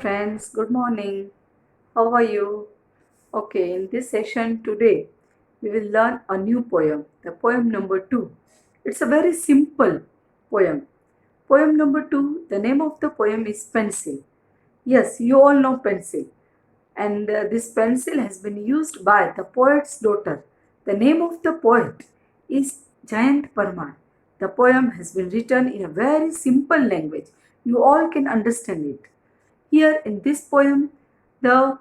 friends, good morning. How are you? Okay, in this session today, we will learn a new poem, the poem number 2. It's a very simple poem. Poem number 2, the name of the poem is Pencil. Yes, you all know pencil. And this pencil has been used by the poet's daughter. The name of the poet is Jayant Parmar. The poem has been written in a very simple language. You all can understand it. Here in this poem, the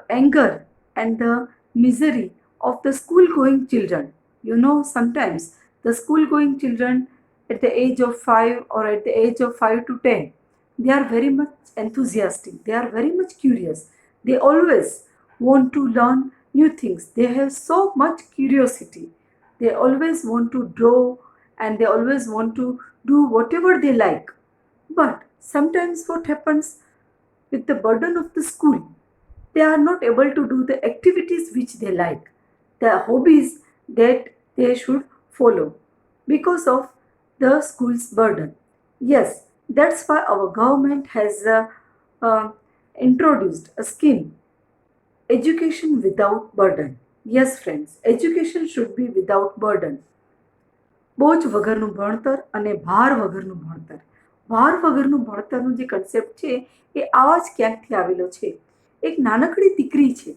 anger and the misery of the school going children. You know, sometimes the school going children at the age of 5 or at the age of 5 to 10, they are very much enthusiastic, they are very much curious, they always want to learn new things, they have so much curiosity, they always want to draw and they always want to do whatever they like. But sometimes what happens with the burden of the school, they are not able to do the activities which they like, the hobbies that they should follow because of the school's burden. Yes, that's why our government has uh, introduced a scheme, education without burden. Yes, friends, education should be without burden. બોજ વગરનું ભણતર અને ભાર વગરનું ભણતર. ભાર વગરનું ભણતરનું જે કન્સેપ્ટ છે એ આવા જ ક્યાંકથી આવેલો છે. એક નાનકડી દીકરી છે,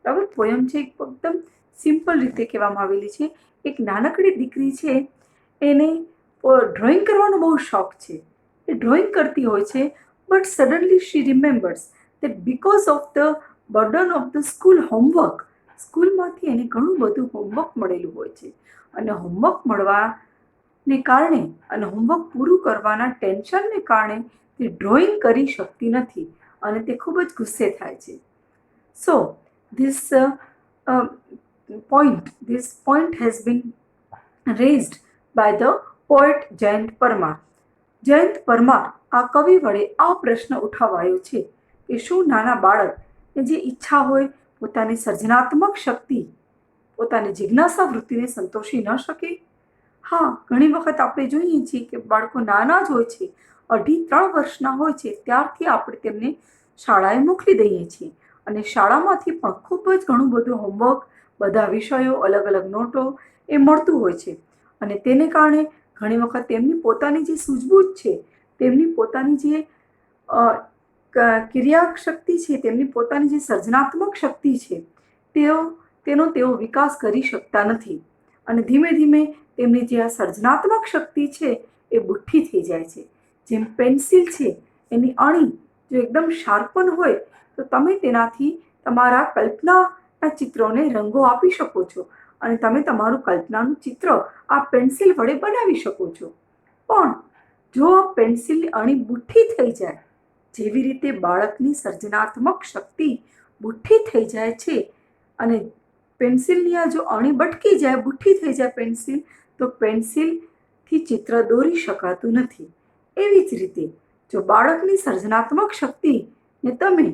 બરાબર, પોયમ છે એકદમ સિમ્પલ રીતે કહેવામાં આવેલી છે. એક નાનકડી દીકરી છે, એને ડ્રોઈંગ કરવાનો બહુ શોખ છે. એ ડ્રોઈંગ કરતી હોય છે, but suddenly she remembers that because of the burden of the school homework, સ્કૂલમાંથી એને ઘણું બધું હોમવર્ક મળેલું હોય છે અને હોમવર્ક મળવાને કારણે અને હોમવર્ક પૂરું કરવાના ટેન્શનને કારણે તે ડ્રોઈંગ કરી શકતી નથી અને તે ખૂબ જ ગુસ્સે થાય છે. સો this point has been raised by the poet Jayant Parmar. Jayant Parmar આ કવિ વડે આ પ્રશ્ન ઉઠાવાયો છે કે શું નાના બાળકને જે ઈચ્છા હોય, પોતાની સર્જનાત્મક શક્તિ, પોતાની જિજ્ઞાસા વૃત્તિને સંતોષી ન શકે? હા, ઘણી વખત આપણે જોઈએ છીએ કે બાળકો નાના જ હોય છે, 2.5-3 વર્ષના હોય છે, ત્યારથી આપણે તેમને શાળાએ મોકલી દઈએ છીએ અને શાળામાંથી પણ ખૂબ જ ઘણું બધું હોમવર્ક, બધા વિષયો, અલગ અલગ નોટો એ મળતું હોય છે અને તેને કારણે ઘણી વખત તેમની પોતાની જે સૂઝબૂછ છે, તેમની પોતાની જે ક્રિયાશક્તિ છે, તેમની પોતાની જે સર્જનાત્મક શક્તિ છે, તેનો વિકાસ કરી શકતા નથી અને ધીમે ધીમે તેમની જે આ સર્જનાત્મક શક્તિ છે એ બુઠ્ઠી થઈ જાય છે. જેમ પેન્સિલ છે, એની અણી જો એકદમ શાર્પન હોય તો તમે તેનાથી તમારા કલ્પનાના ચિત્રોને રંગો આપી શકો છો અને તમે તમારું કલ્પનાનું ચિત્ર આ પેન્સિલ વડે બનાવી શકો છો. પણ જો આ પેન્સિલની અણી બુઠ્ઠી થઈ જાય, જેવી રીતે બાળકની સર્જનાત્મક શક્તિ બુઠ્ઠી થઈ જાય છે અને પેન્સિલની આ જો અણી બટકી જાય, બુઠ્ઠી થઈ જાય પેન્સિલ, તો પેન્સિલથી ચિત્ર દોરી શકાતું નથી. એવી જ રીતે જો બાળકની સર્જનાત્મક શક્તિને તમે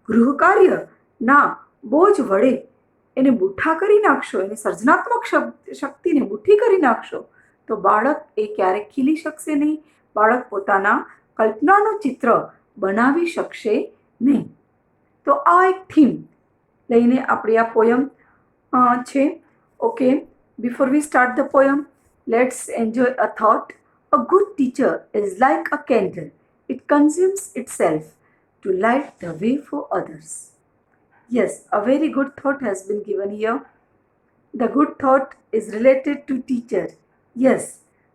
ગૃહકાર્યના બોજ વડે એને બુઠ્ઠા કરી નાખશો, એની સર્જનાત્મક શક્તિને બુઠ્ઠી કરી નાખશો, તો બાળક એ ક્યારેક ખીલી શકશે નહીં, બાળક પોતાના કલ્પનાનું ચિત્ર બનાવી શકશે નહીં. તો આ એક થીમ લઈને આપણી આ પોયમ છે. Okay, before we start the poem, let's enjoy a thought. A good teacher is like a candle. It consumes itself to light the way for others. Yes, a very good thought has been given here. The good thought is related to teacher. Yes,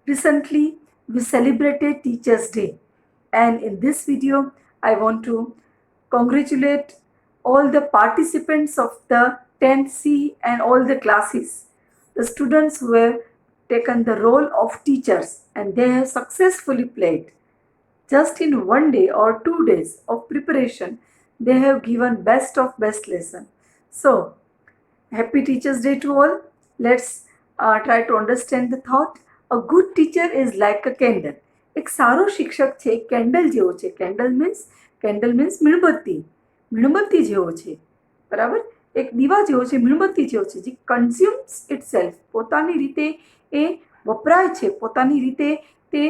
recently we celebrated Teachers' Day, and in this video I want to congratulate all the participants of the 10th C and all the classes, the students who have taken the role of teachers and they have successfully played. Just in 1 day or 2 days of preparation, they have given best of best lesson. So, happy Teachers' Day to all. Let's try to understand the thought. A good teacher is like a candle. એક સારો શિક્ષક છે, candle જેવો છે. Candle means મીણબત્તી જેવો છે, બરાબર, એક દીવા જેવો છે, મીણબત્તી જેવો છે, જે કન્ઝ્યુમ્સ ઇટસેલ્ફ, પોતાની રીતે એ વપરાય છે, પોતાની રીતે તે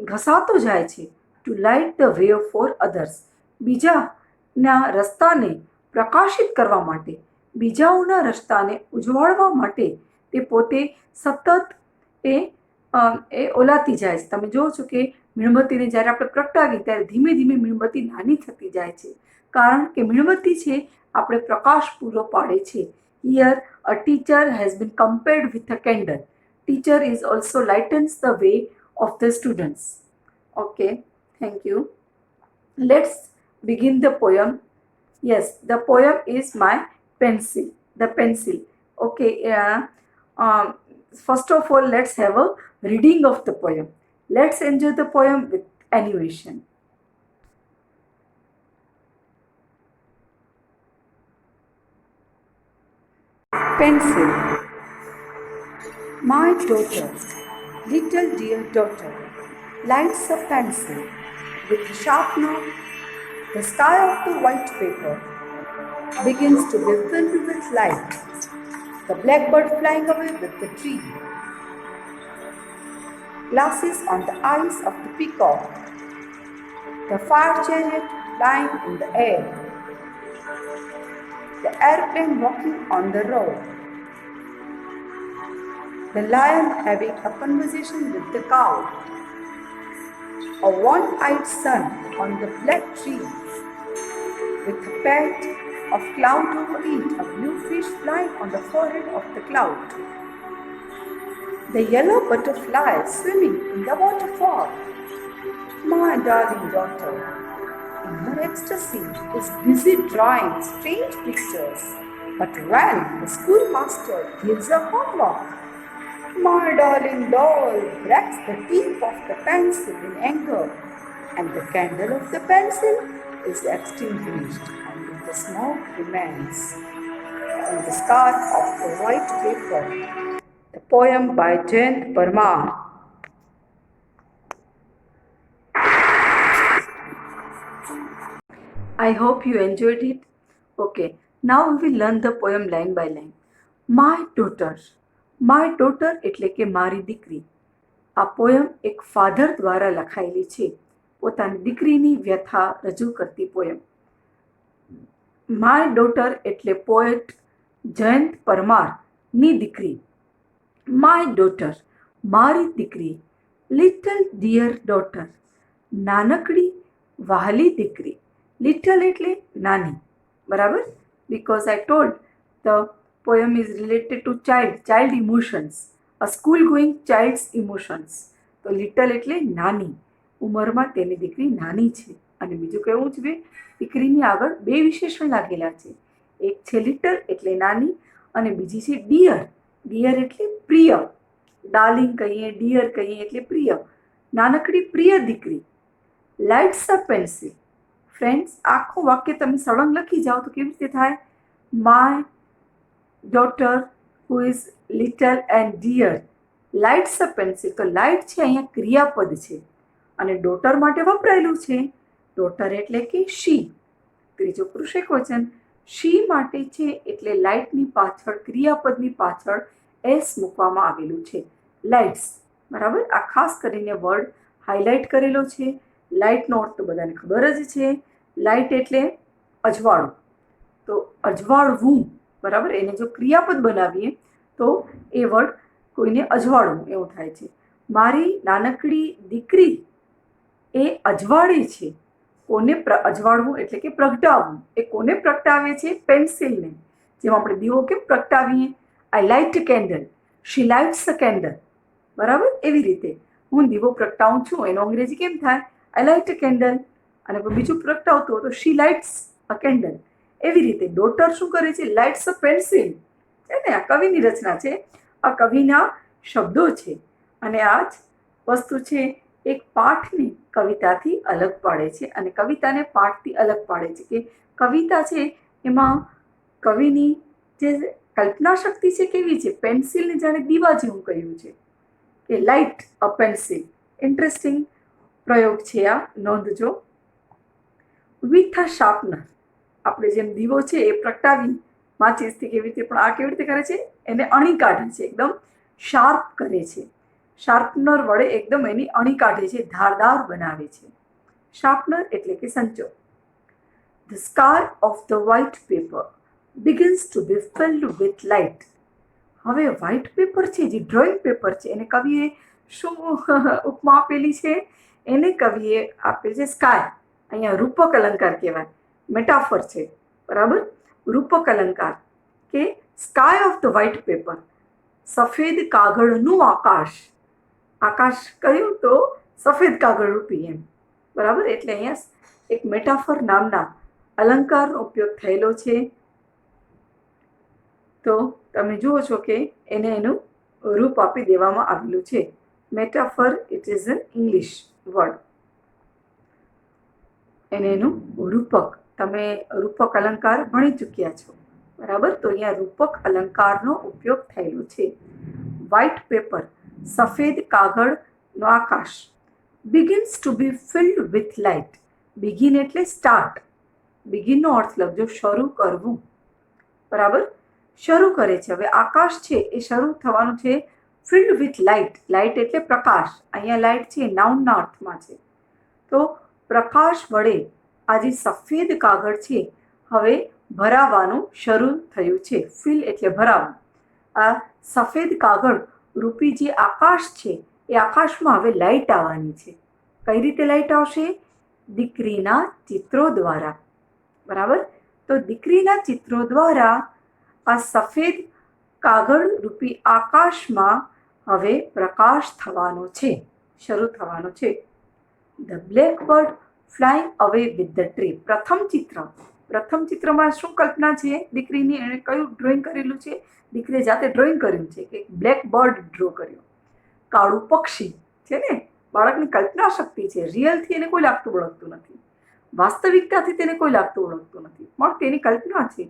ઘસાતો જાય છે, to light the way for others, બીજાના રસ્તાને પ્રકાશિત કરવા માટે, બીજાઓના રસ્તાને ઉજવાળવા માટે તે પોતે સતત એ ઓલાતી જાય છે. તમે જુઓ છો કે મીણબત્તીને જ્યારે આપણે પ્રગટાવીએ ત્યારે ધીમે ધીમે મીણબત્તી નાની થતી જાય છે, કારણ કે મીણબત્તી છે આપણે પ્રકાશ પૂરો પાડે છે. Here a teacher has been compared with a candle. Teacher is also lightens the way of the students. Okay, thank you. Let's begin the poem. Yes, the poem is my pencil. The pencil. Okay. First of all, let's have a reading of the poem. Let's enjoy the poem with animation. Pencil. My daughter, little dear daughter, lights a pencil with a sharpener. The sky of the white paper begins to be filled with light. The blackbird flying away with the tree. Glasses on the eyes of the peacock. The fire chariot flying in the air. The airplane walking on the road. The lion having a conversation with the cow. A one-eyed sun on the black tree. With a patch of cloud over it, a blue fish flying on the forehead of the cloud. The yellow butterfly swimming in the waterfall. My darling daughter, in her ecstasy, is busy drawing strange pictures. But when the schoolmaster gives her homework, my darling doll breaks the tip of the pencil in anger, and the candle of the pencil is extinguished, and the smoke remains in the sky of the white paper. The poem by Jayant Parmar. I hope you enjoyed it. Okay, now we will learn the poem line by line. My daughter. My daughter એટલે કે મારી દીકરી. આ poem એક father દ્વારા લખાયેલી છે, પોતાની દીકરીની વ્યથા રજૂ કરતી પોયમ. માય ડોટર એટલે પોએટ જયંત પરમારની દીકરી. માય ડોટર, મારી દીકરી. લિટલ ડિયર ડોટર, નાનકડી વહાલી દીકરી. લિટલ એટલે નાની, બરાબર? Because I told the poem is related to child emotions, a school going child's emotions. તો લિટલ એટલે નાની, ઉંમરમાં તેની દીકરી નાની છે. અને બીજું કહેવું છે, દીકરીની આગળ બે વિશેષણ લાગેલા છે. એક છે લિટલ એટલે નાની, અને બીજી છે ડિયર. ડિયર એટલે પ્રિય, ડાર્લિંગ કહીએ, ડિયર કહીએ એટલે પ્રિય. નાનકડી પ્રિય દીકરી. Lights a pencil. ફ્રેન્ડ્સ, આખું વાક્ય તમે સળંગ લખી જાઓ તો કેવી રીતે થાય? My daughter who is little and dear lights a pencil. તો લાઇટ છે અહીંયા ક્રિયાપદ છે અને ડોટર માટે વપરાયેલું છે. ડોટર એટલે કે શી. ત્રીજો પુરુષ એકવચન. શી માટે છે એટલે લાઇટની પાછળ, ક્રિયાપદની પાછળ એસ મૂકવામાં આવેલું છે. લાઇટ્સ, બરાબર? આ ખાસ કરીને વર્ડ હાઇલાઇટ કરેલો છે. લાઇટનો અર્થ તો બધાને ખબર જ છે. લાઇટ એટલે અજવાળું, તો અજવાળવું, બરાબર? એને જો ક્રિયાપદ બનાવીએ તો એ વર્ડ કોઈને અજવાળવું એવું થાય છે. મારી નાનકડી દીકરી એ અજવાળે છે. કોને અજવાળવું એટલે કે પ્રગટાવવું. એ કોને પ્રગટાવે છે? પેન્સિલને. જેમ આપણે દીવો કેમ પ્રગટાવીએ? આઈ લાઇટ અ કેન્ડલ, શી લાઇટ્સ અ કેન્ડલ, બરાબર? એવી રીતે હું દીવો પ્રગટાવું છું, એનો અંગ્રેજી કેમ થાય? આઈ લાઇટ અ કેન્ડલ. અને કોઈ બીજું પ્રગટાવતું હોય તો શી લાઇટ્સ અ કેન્ડલ. એવી રીતે ડોટર શું કરે છે? Lights a pencil. છે ને, આ કવિની રચના છે, આ કવિના શબ્દો છે. અને આ જ વસ્તુ છે એક પાઠને કવિતાથી અલગ પાડે છે, અને કવિતાને પાઠથી અલગ પાડે છે. કે કવિતા છે એમાં કવિની જે કલ્પના શક્તિ છે કેવી છે? પેન્સિલને જાણે દીવા જેવું કહ્યું છે કે લાઇટ અ પેન્સિલ. ઇન્ટરેસ્ટિંગ પ્રયોગ છે આ, નોંધજો. With a sharpener. આપણે જેમ દીવો છે એ પ્રગટાવી માચીસથી કેવી રીતે, પણ આ કેવી રીતે કરે છે? એને અણી કાઢે છે, એકદમ શાર્પ કરે છે. શાર્પનર વડે એકદમ એની અણી કાઢે છે, ધારદાર બનાવે છે. શાર્પનર એટલે કે સંચો. The sky of the white paper begins to be filled with light. હવે વ્હાઇટ પેપર છે, જે ડ્રોઈંગ પેપર છે, એને કવિએ શું ઉપમા આપેલી છે? એને કવિએ આપેલ છે સ્કાય. અહીંયા રૂપક અલંકાર કહેવાય, મેટાફર છે, બરાબર? રૂપક અલંકાર કે sky of the white paper, સફેદ કાગળનું આકાશ. આકાશ કહ્યું તો સફેદ કાગળ રૂપી એમ, બરાબર? એટલે અહીંયા એક મેટાફર નામના અલંકારનો ઉપયોગ થયેલો છે. તો તમે જુઓ છો કે એને એનું રૂપ આપી દેવામાં આવેલું છે. Metaphor it is an English word. એને એનું રૂપક, તમે રૂપક અલંકાર ભણી ચૂક્યા છો, બરાબર? તો અહીંયા રૂપક અલંકારનો ઉપયોગ થયેલો છે. વ્હાઇટ પેપર, સફેદ કાગળનો આકાશ. Begins to be filled with light. Begin એટલે સ્ટાર્ટ. બિગિનનો અર્થ લખજો શરૂ કરવું, બરાબર? શરૂ કરે છે. હવે આકાશ છે એ શરૂ થવાનું છે ફિલ્ડ વિથ લાઇટ. લાઇટ એટલે પ્રકાશ. અહીંયા લાઇટ છે નાઉનના અર્થમાં છે. તો પ્રકાશ વડે આ જે સફેદ કાગળ છે હવે ભરાવાનું શરૂ થયું છે. ફિલ એટલે ભરાવું. આ સફેદ કાગળ રૂપી જે આકાશ છે એ આકાશમાં હવે લાઇટ આવવાની છે. કઈ રીતે લાઇટ આવશે? દીકરીના ચિત્રો દ્વારા, બરાબર? તો દીકરીના ચિત્રો દ્વારા આ સફેદ કાગળ રૂપી આકાશમાં હવે પ્રકાશ થવાનો છે, શરૂ થવાનો છે. ધ બ્લેક બર્ડ ફ્લાઇંગ અવે વિથ ધ ટ્રી. પ્રથમ ચિત્રમાં શું કલ્પના છે દીકરીની? એણે કયું ડ્રોઈંગ કરેલું છે? દીકરીએ જાતે ડ્રોઈંગ કર્યું છે કે બ્લેક બર્ડ ડ્રો કર્યો, કાળું પક્ષી છે ને. બાળકની કલ્પના શક્તિ છે. રિયલથી એને કોઈ લાગતું ઓળખતું નથી, વાસ્તવિકતાથી તેને કોઈ લાગતું ઓળખતું નથી, પણ તેની કલ્પના છે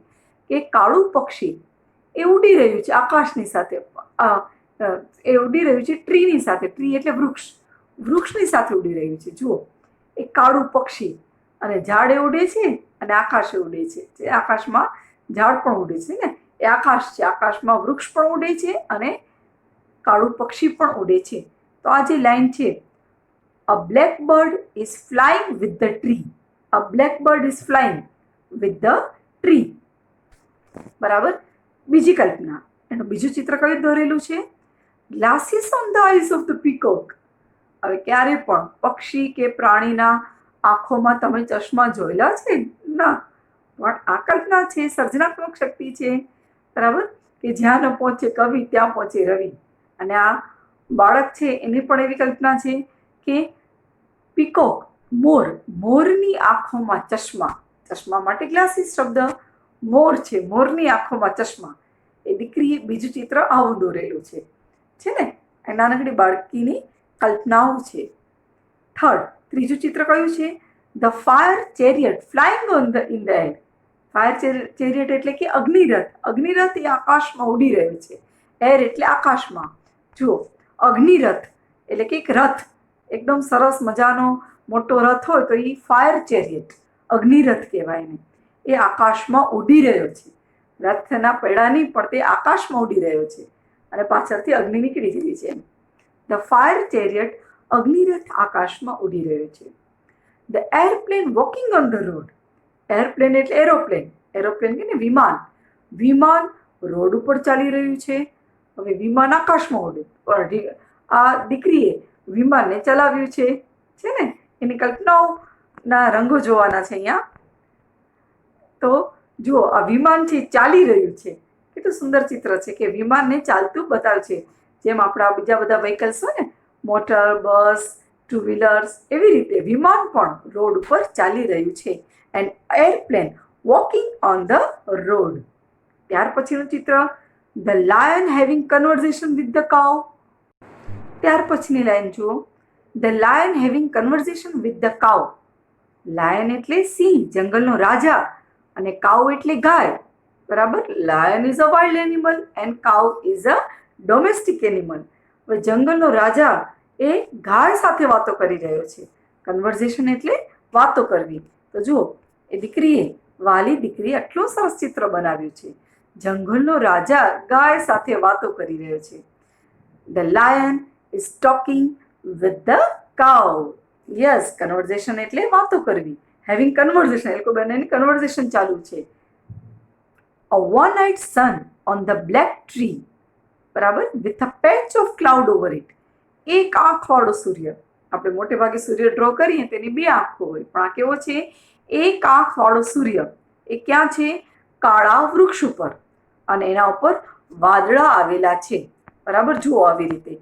કે કાળું પક્ષી એ ઉડી રહ્યું છે આકાશની સાથે, એ ઉડી રહ્યું છે ટ્રીની સાથે. ટ્રી એટલે વૃક્ષ, વૃક્ષની સાથે ઉડી રહ્યું છે. જુઓ, એ કાળું પક્ષી, અને ઝાડે ઉડે છે અને આકાશે ઉડે છે. જે આકાશમાં ઝાડ પણ ઉડે છે ને, એ આકાશ છે. આકાશમાં વૃક્ષ પણ ઉડે છે અને કાળું પક્ષી પણ ઉડે છે. તો આ જે લાઈન છે, a black bird is flying with the tree. A black bird is flying with the tree, બરાબર? બીજી કલ્પના, એનું બીજું ચિત્ર કયું દોરેલું છે? Glasses on the eyes of the peacock. હવે ક્યારે પણ પક્ષી કે પ્રાણીના આંખોમાં તમે ચશ્મા જોયેલા છે? ના, પણ આ કલ્પના છે, સર્જનાત્મક શક્તિ છે, બરાબર? કે જ્યાં ન પહોંચે કવિ ત્યાં પહોંચે રવિ. અને આ બાળક છે એની પણ એવી કલ્પના છે કે પીકોક, મોરની આંખોમાં ચશ્મા. ચશ્મા માટે ગ્લાસીસ શબ્દ, મોર છે, મોરની આંખોમાં ચશ્મા. એ દીકરીએ બીજું ચિત્ર આવું દોરેલું છે ને. એ નાનકડી બાળકીની કલ્પનાઓ છે. ત્રીજું ચિત્ર કયું છે? The fire chariot flying in the air. Fire chariot એટલે કે અગ્નિરથ. અગ્નિરથ એ આકાશમાં ઉડી રહ્યો છે. એર એટલે આકાશમાં. જુઓ, અગ્નિરથ એટલે કે એક રથ, એકદમ સરસ મજાનો મોટો રથ હોય તો એ ફાયર ચેરિયટ, અગ્નિરથ કહેવાય એને. એ આકાશમાં ઉડી રહ્યો છે. રથના પૈડા નહીં, પણ તે આકાશમાં ઉડી રહ્યો છે અને પાછળથી અગ્નિ નીકળી જેવી છે. ધ ફાયર ચેરિયટ, અગ્નિરથ આકાશમાં ઉડી રહ્યો છે. The airplane walking on the road. Airplane એટલે એરોપ્લેન. એરોપ્લેન કે ને વિમાન. વિમાન રોડ ઉપર ચાલી રહ્યું છે. હવે વિમાન આકાશમાં ઉડે, પણ આ દીકરીએ વિમાનને ચલાવ્યું છે ને. એની કલ્પનાઓના રંગો જોવાના છે અહીંયા. તો જુઓ, આ વિમાન છે ચાલી રહ્યું છે. કેટલું સુંદર ચિત્ર છે કે વિમાનને ચાલતું બતાવે છે. જેમ આપણા બીજા બધા વ્હીકલ્સ હોય ને, મોટર, બસ, ટુ વ્હીલર્સ, એવી રીતે વિમાન પણ રોડ ઉપર ચાલી રહ્યું છે. And airplane walking on the road. ત્યાર પછીનું ચિત્ર, the lion having conversion with the cow. ત્યાર પછીની લાઈન જુઓ, the lion having conversion with the cow. Lion એટલે સિંહ, જંગલનો રાજા, અને કાઉ એટલે ગાય, બરાબર? Lion is a wild animal and cow is a domestic animal. હવે જંગલનો રાજા એ ગાય સાથે વાતો કરી રહ્યો છે. કન્વર્ઝેશન એટલે વાતો કરવી. તો જુઓ, એ દીકરીએ, વાલી દીકરીએ આટલું સરસ ચિત્ર બનાવ્યું છે. જંગલનો રાજા ગાય સાથે વાતો કરી રહ્યો છે. The lion is talking with the cow. Yes, conversion એટલે વાતો કરવી. હેવિંગ કન્વર્ઝેશન, એ લોકો બંનેની કન્વર્ઝેશન ચાલુ છે. A one eyed sun on the black tree, બરાબર, with a patch of cloud over it. એક આંખવાળો સૂર્ય, આપણે મોટે ભાગે સૂર્ય ડ્રો કરીએ તેની બે આંખો હોય, પણ આ કેવો છે? એક આંખવાળો સૂર્ય. એ ક્યાં છે? કાળા વૃક્ષ ઉપર, અને એના ઉપર વાદળા આવેલા છે. બરાબર, જુઓ આવી રીતે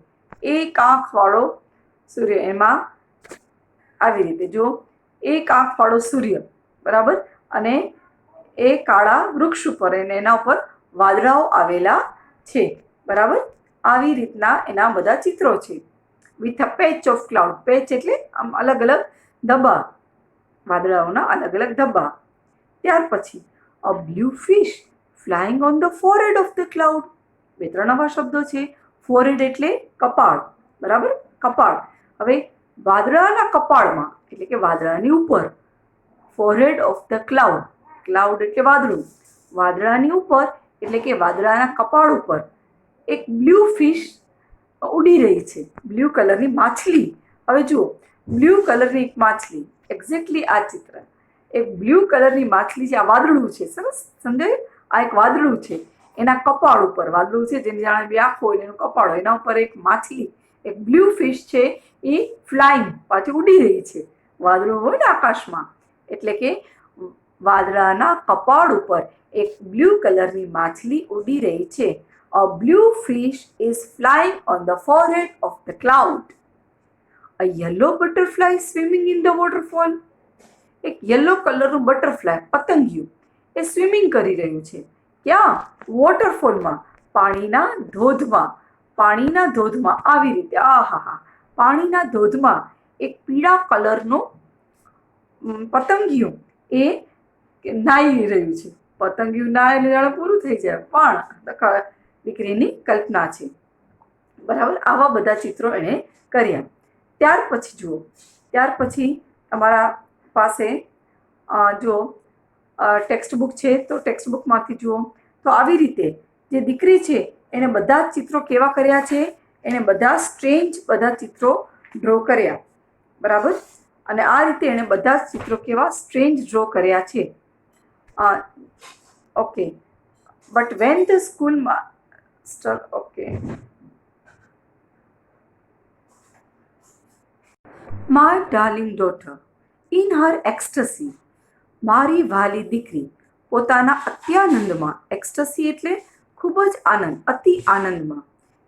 એક આંખવાળો સૂર્ય, એમાં આવી રીતે જો એક આંખવાળો સૂર્ય, બરાબર, અને એ કાળા વૃક્ષ ઉપર, અને એના ઉપર વાદળાઓ આવેલા છે. બરાબર, આવી રીતના એના બધા ચિત્રો છે. With a patch of cloud, patch એટલે આમ અલગ અલગ ધબ્બા, વાદળાઓના અલગ અલગ ધબ્બા. ત્યાર પછી a blue fish flying on the forehead of the cloud. બે ત્રણ નવા શબ્દો છે. ફોરહેડ એટલે કપાળ, બરાબર, કપાળ. હવે વાદળાના કપાળમાં એટલે કે વાદળાની ઉપર, forehead of the cloud, cloud એટલે વાદળું, વાદળાની ઉપર એટલે કે વાદળાના કપાળ ઉપર એક બ્લુ ફિશ ઉડી રહી છે, બ્લુ કલરની માછલી. હવે જુઓ, બ્લુ કલરની એક માછલી, એક્ઝેક્ટલી આ ચિત્ર, એક બ્લુ કલરની માછલી છે. આ વાદળું છે, સરસ સમજાય? આ એક વાદળું છે, એના કપાળ ઉપર વાદળું છે, જેની જાણે બે આંખો હોય, એનું કપાળ હોય, એના ઉપર એક માછલી, એક બ્લુ ફિશ છે, એ ફ્લાઇંગ, પાછી ઉડી રહી છે. વાદળું હોય ને આકાશમાં, એટલે કે વાદળાના કપાળ ઉપર એક બ્લુ કલરની માછલી ઉડી રહી છે. A blue fish is flying on the forehead of the cloud. A yellow butterfly swimming in the waterfall. એક યલો કલરનું બટરફ્લાય, પતંગિયું, એ સ્વિમિંગ કરી રહ્યું છે. ક્યાં? વોટરફોલમાં, પાણીના ધોધમાં. પાણીના ધોધમાં આવી રીતે, આહાહા, પાણીના ધોધમાં એક પીળા કલરનું પતંગિયું એ નાહી રહ્યું છે. પતંગિયું નાહીને જાણે પૂરું થઈ જાય, પણ દીકરીની કલ્પના છે. બરાબર, આવા બધા ચિત્રો એણે કર્યા. ત્યાર પછી જુઓ, ત્યાર પછી તમારા પાસે જો ટેક્સ્ટ બુક છે, તો ટેક્સ્ટ બુકમાંથી જુઓ તો આવી રીતે જે દીકરી છે એને બધા જ ચિત્રો કેવા કર્યા છે? એને બધા સ્ટ્રેન્જ બધા ચિત્રો ડ્રો કર્યા. બરાબર, અને આ રીતે એણે બધા જ ચિત્રો કેવા? સ્ટ્રેન્જ ડ્રો કર્યા છે. ઓકે, બટ વેન ધ સ્કૂલમાં okay. My darling daughter, in her ecstasy, મારી વાલી દીકરી પોતાના અત્યાનંદમાં, એક્સ્ટસી એટલે ખૂબ જ આનંદ, અતિ આનંદમાં,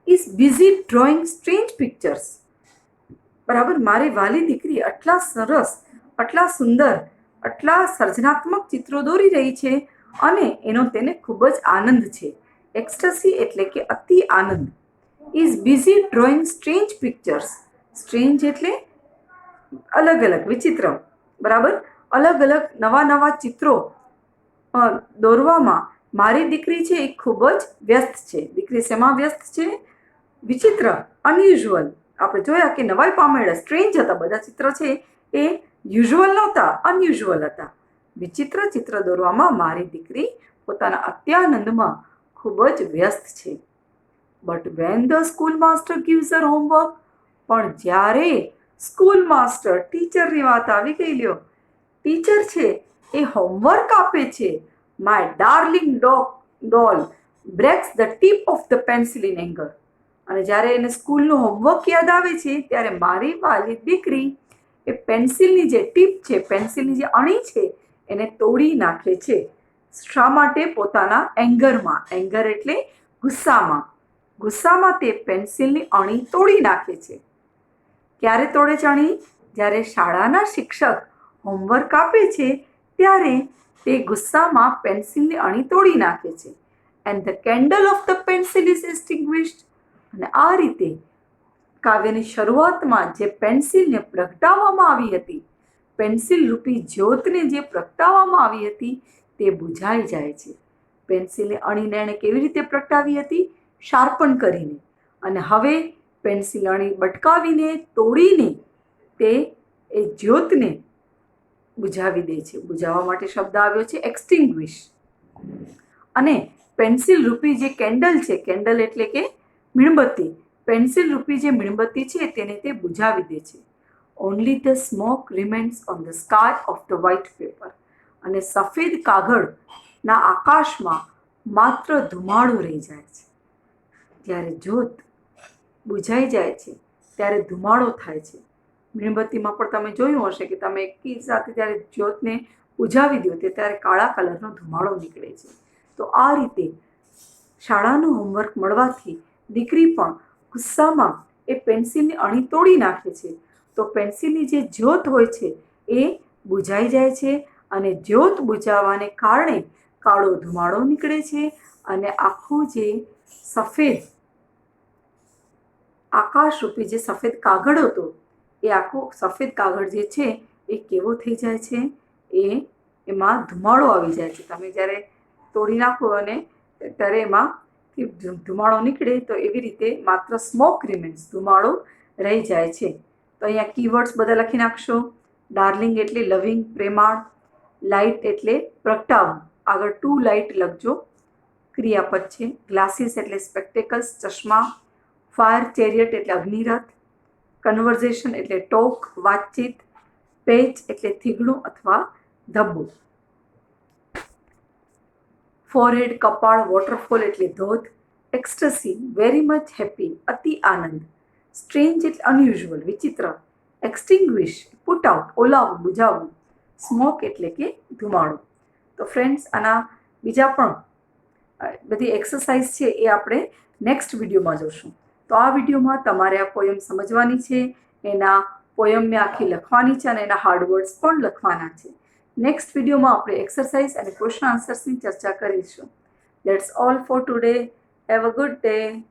is busy drawing strange pictures. બરાબર, મારી વાલી દીકરી આટલા સરસ, આટલા સુંદર, આટલા સર્જનાત્મક ચિત્રો દોરી રહી છે, અને એનો તેને ખૂબ જ આનંદ છે. એક્સ્ટસી એટલે કે અતિ આનંદ. Is busy drawing strange pictures. Strange એટલે અલગ અલગ, વિચિત્ર, બરાબર, અલગ અલગ નવા નવા ચિત્રો દોરવામાં મારી દીકરી છે એ ખૂબ જ વ્યસ્ત છે. દીકરી શેમાં વ્યસ્ત છે? વિચિત્ર, અનયુઝ્યુઅલ. આપણે જોયા કે નવાઈ પામેલા, સ્ટ્રેન્જ હતા બધા ચિત્ર છે, એ યુઝ્યુઅલ નહોતા, અનયુઝ્યુઅલ હતા. વિચિત્ર ચિત્ર દોરવામાં મારી દીકરી પોતાના અત્યાનંદમાં ખૂબ જ વ્યસ્ત છે. But when the school master gives her homework, પણ જ્યારે સ્કૂલ માસ્ટર, ટીચરની વાત આવી ગઈ લ્યો, ટીચર છે એ હોમવર્ક આપે છે, my darling doll breaks the tip of the pencil in anger. અને જ્યારે એને સ્કૂલનું હોમવર્ક યાદ આવે છે, ત્યારે મારી વાલી દીકરી એ પેન્સિલની જે ટીપ છે, પેન્સિલની જે અણી છે, એને તોડી નાખે છે. શા માટે? પોતાના એંગરમાં. એંગર એટલે ગુસ્સામાં. ગુસ્સામાં તે પેન્સિલની અણી તોડી નાખે છે. ક્યારે તોડે છે અણી? જ્યારે શાળાના શિક્ષક હોમવર્ક આપે છે, ત્યારે તે ગુસ્સામાં પેન્સિલની અણી તોડી નાખે છે. And the candle of the pencil is extinguished. અને આ રીતે કાવ્યની શરૂઆતમાં જે પેન્સિલને પ્રગટાવવામાં આવી હતી, પેન્સિલ રૂપી જ્યોતને જે પ્રગટાવવામાં આવી હતી, તે બુઝાઈ જાય છે. પેન્સિલની અણીને એણે કેવી રીતે પ્રગટાવી હતી? શાર્પન કરીને. અને હવે પેન્સિલ અણી બટકાવીને, તોડીને તે એ જ્યોતને બુઝાવી દે છે. બુઝાવવા માટે શબ્દ આવ્યો છે એક્સટિંગ્વિશ. અને પેન્સિલ રૂપી જે કેન્ડલ છે, કેન્ડલ એટલે કે મીણબત્તી, પેન્સિલ રૂપી જે મીણબત્તી છે તેને તે બુઝાવી દે છે. only the smoke remains on the sky of the white paper. અને સફેદ કાગળના આકાશમાં માત્ર ધુમાડો રહી જાય છે. જ્યારે જ્યોત બુઝાઈ જાય છે ત્યારે ધુમાડો થાય છે. મીણબત્તીમાં પણ તમે જોયું હશે કે તમે એકી સાથે જ્યારે જ્યોતને બુઝાવી દો ત્યારે કાળા કલરનો ધુમાડો નીકળે છે. તો આ રીતે શાળાનું હોમવર્ક મળવાથી દીકરી પણ ગુસ્સામાં એ પેન્સિલની અણી તોડી નાખે છે. તો પેન્સિલની જે જ્યોત હોય છે એ બુઝાઈ જાય છે અને જ્યોત બુઝાવાને કારણે કાળો ધુમાડો નીકળે છે અને આખું જે સફેદ આકાશરૂપી જે સફેદ કાગળ હતો એ આખો સફેદ કાગળ જે છે એ કેવો થઈ જાય છે, એમાં ધુમાડો આવી જાય છે. તમે જ્યારે તોડી નાખો અને ત્યારે એમાંથી ધુમાડો નીકળે તો એવી રીતે માત્ર સ્મોક રિમેન્સ, ધુમાડો રહી જાય છે. તો અહીંયા કીવર્ડ્સ બધા લખી નાખશો. ડાર્લિંગ એટલે લવિંગ, પ્રેમાળ. લાઇટ એટલે પ્રગટાવવું, આગળ ટુ લાઇટ લખજો, ક્રિયાપદ છે. ગ્લાસીસ એટલે સ્પેક્ટેકલ્સ, ચશ્મા. ફાયર ચેરિયટ એટલે અગ્નિરથ. કન્વર્ઝેશન એટલે ટોક, વાતચીત. પેચ એટલે થીગડું અથવા ધબ્બું. ફોરહેડ કપાળ, વોટરફોલ એટલે ધોધ. એક્સ્ટસી વેરી મચ હેપી, અતિ આનંદ. સ્ટ્રેન્જ એટલે અનયુઝ્યુઅલ, વિચિત્ર. એક્સટિંગ્વિશ પુટ આઉટ, ઓલાવવું, બુઝાવવું. સ્મોક એટલે કે ધુમાડો. તો ફ્રેન્ડ્સ, આના બીજા પણ બધી એક્સરસાઇઝ છે એ આપણે નેક્સ્ટ વિડીયોમાં જોશું. તો આ વિડીયોમાં તમારે આ પોયમ સમજવાની છે, એના પોયમને આખી લખવાની છે અને એના હાર્ડવર્ડ્સ પણ લખવાના છે. નેક્સ્ટ વિડીયોમાં આપણે એક્સરસાઇઝ અને ક્વેશ્ચન આન્સર્સની ચર્ચા કરીશું. That's all for today. Have a good day.